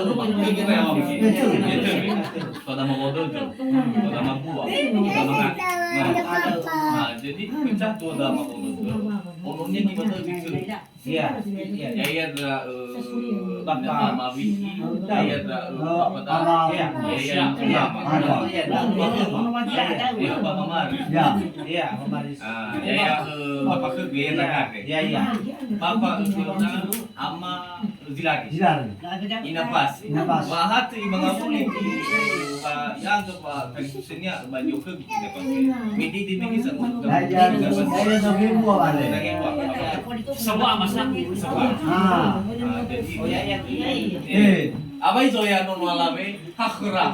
tuh Pak. Itu kayak apa sih? Itu. Pada mau bodol tuh. Pada mau buah. Pada mau nah, jadi pecah tuh ada mau bodol tuh. Umumnya gimana gitu? Iya. Ya ya ada Bapak Mawi. Ya ya ada apa ya? Ya ya ya Bapak Mamar. Ya, iya, Mamaris. Ah, ya ya Bapak ke gaya kan? Iya, iya. Bapak sekarang ama zilagi. Zilagi. Inapas. Inapas. Bahat ibang ako ni yang to pa kagsusinya banyo ke gitu pa. Midi di migi sa mga. Ayan, ayan ang bibo ale. Sawa masak. Sawa. Ah. Jadi Oh ya ya. Eh. abay so ya no malame hakra.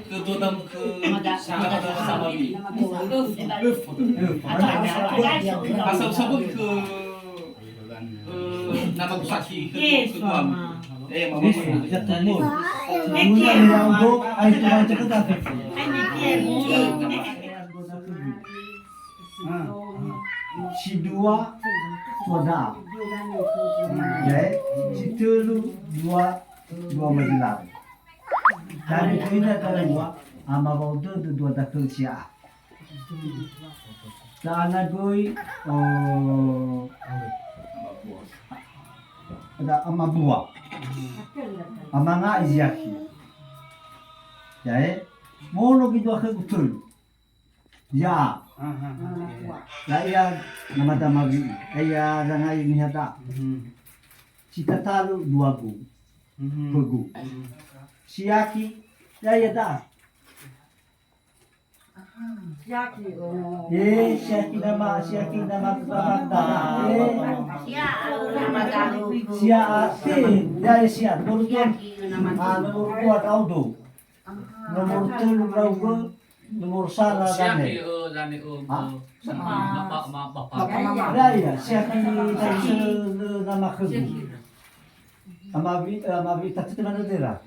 Tututam ke sama bi. Asal sabut ke nama kusaki ke tuam. Mama Ketemu. Mula yang go ay tuan cekat. Si dua soda. Ya, si telu dua majilah. Jadi ini adalah dua ama baudo dua dakil sia. Dan agoi ada ama buah. Ama nga iziyaki. Ya, mono gitu aku betul. Ya. Saya nama damawi. Saya dengan ini ada. Cita talu dua gu. Pegu. Siaki. Saya dah. Siaki nama kata. Nomor 2 auto. Nomor 3 raugo. Nomor salah Siaki dane. bapak Ya, siaki nama kegu. Amabi tatu mana dera?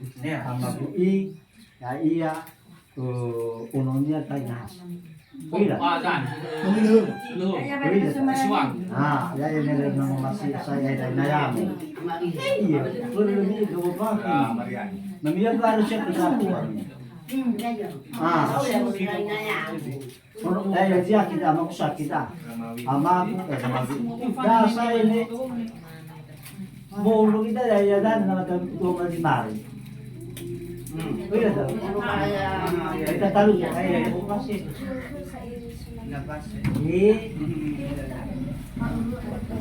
Amabi ya iya unonya kainas. Kuila. Lu. Siwang. Ah, ya ini nama masih saya dari Nayam. Iya, lebih dua bang. Namanya baru siapa satu. Ah, ya dia kita mau kita. Ama dasar ini bolu kita ya dan nama dua di mari. Kuila dah. Kita tahu ya, masih.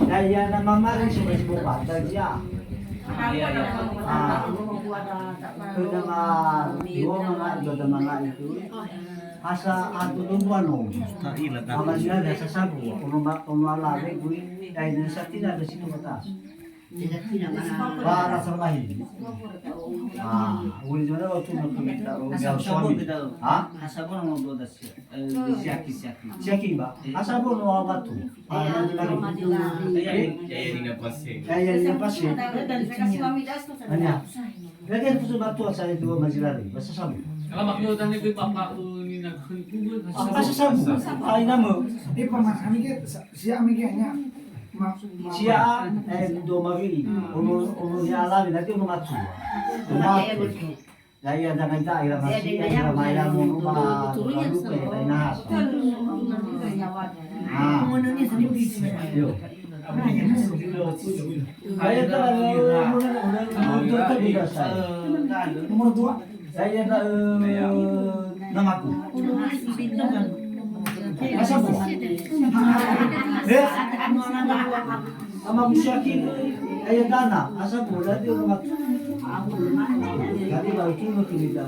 Kaya na mamarin siya sa bukatan siya. Ito naman, dua mga ito. Asa ato nung ano, ama sila nasa sabo. Kung malari, dahil nasa tinada sino matas. Para sa mahil. Uli na waktu nakita o Asabon kita. Ha? Asabon ang magdodas siya. Siaki. Siaki ba? Asabo no abato. Kaya dinapas eh. Kaya niya pa siya. Anya. Lagyan ko sa bato sa dua majilari. Basta sabi. Kalau maklutan ni papa ni nagkumpul Basta sabi. Ay na mo. Di pa marami siya amiganya. Siya do mavili. Uno niya alawi lagi uno matu. Daya jangan daerah masih daerah maya mo ma lupa ya nahas. Yo. Kaya nomor 2 saya namaku. Asa po? Ama Busyaki ay dana. Asa po? Dati namaku. Dati ba ito mo kinita?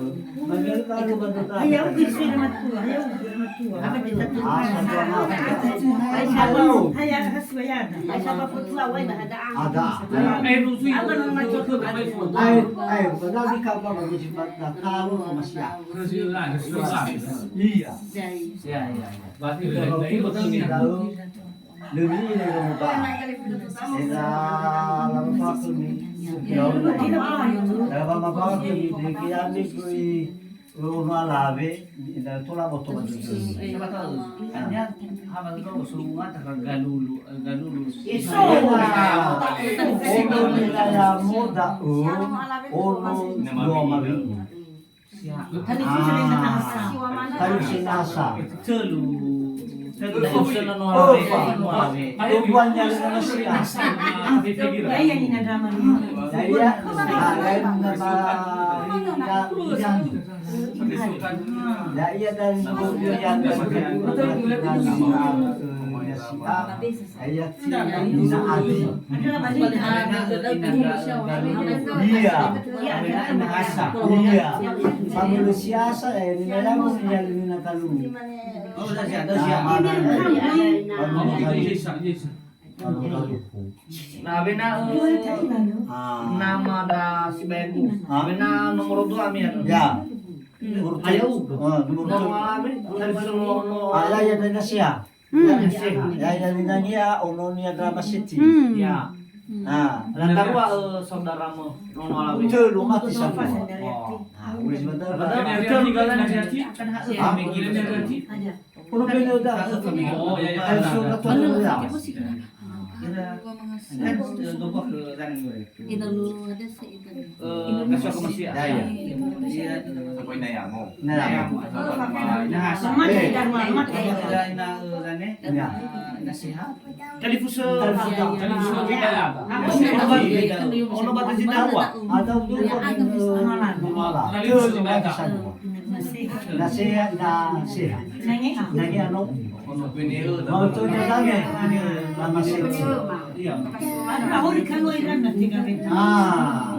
Magel ka ano ba dito? Ayaw gusto naman tuwa. Apa kita tuwa? Asa po na? Ayaw kaswayada. Ada. Ay, madami ka pa mag-isipat na karo na masya. Iya. Ya. Lebih ini kamu pak. Eda lama waktu ni. Dalam apa ni? Dikian ni kui uno alave, itu lah moto baju. Siapa tahu? Hanya hama itu semua tergalulu, galulu. Eso. Ono nila muda ono dua mabi. Talifuso rin na nasa. Tayo sinasa. Celu. Celu Tubuhan niya rin naman siya. Kaya yung inadrama niya. Daya, dahil na Daya dan bugyo yan ayat inaadi. Iya, iya. Pangulusyasa nilalamang niya linakalu. Oh, dah siap. Nabi na nama da si Begu. Nabi na nomor 2 mi ano. Ya. Ayaw. Nomor Nabi, Ala ya na siya. Ya na niya ono niya drama city. Ya. Lantar wa saudaramu nono alawi. Itu rumah di sana. Udah sebentar. Padahal kita tinggalan di sini kan Ada. Puno penoda. Oh, ya. Kan dobok ke kanan gue. Inulu ada sih itu. Kasih aku masih. Ya, ya. Iya. Apoy na yan mo. Nah. Sama dan mamat Kalau tidak ina gane. Ya. Nasihat. Talifuso. Talifuso kita lang. Ono ba din dawa? Ada dulu malah. Talifuso bata. Nasihat. Nangyay ako. Nagi ano? Ono pinero. Mau tu na lagi. Drama city. Iya. Ako rin kaloy rin na tiga rin. Ah.